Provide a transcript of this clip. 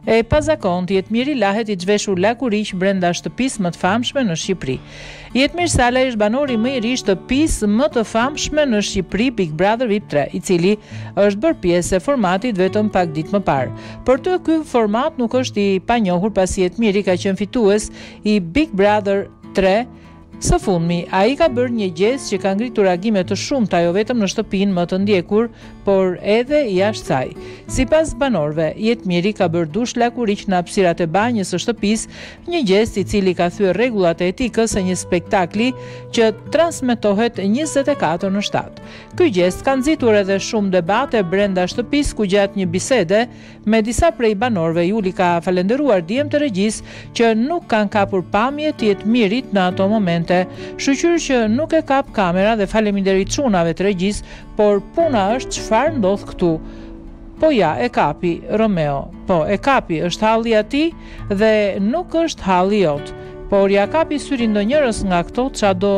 E pazakontë, Jetmiri lahet i zhveshur lakuriq brenda shtëpisë më të famshme në Shqipëri. Jetmir Sala është banori më i ri i shtëpisë më të famshme në Shqipëri, Big Brother VIP 3, i cili është bërë pjesë e formatit vetëm pak ditë më parë. Por të ky format nuk është i panjohur pasi Jetmiri ka qenë fitues i Big Brother 3. Së fundmi, ai ka bërë një gjestë që ka ngritur reagime të shumta jo vetëm në shtëpinë më të ndjekur, por edhe jashtë saj. Sipas banorëve, Jetmiri ka bërë dush lakuriq në hapësirat e banjës së shtëpisë, një gest i cili ka thyer rregullat e etikës së një spektakli që transmetohet 24/7. Ky gest ka nxitur edhe shumë debate brenda shtëpisë, ku gjatë një bisede me disa prej banorëve, Juli ka falendëruar djem të regjisë që nuk kanë kapur pamje të Jetmirit në ato momente. Shqyr që nuk e kap kamera dhe faleminderit çunave të regjisë, por puna është çfarë ndodh këtu. Po ja, e kapi Romeo. Po, e kapi, është halli ati dhe nuk është halli jot. Por ja kapi syrin ndonjërës nga këto çado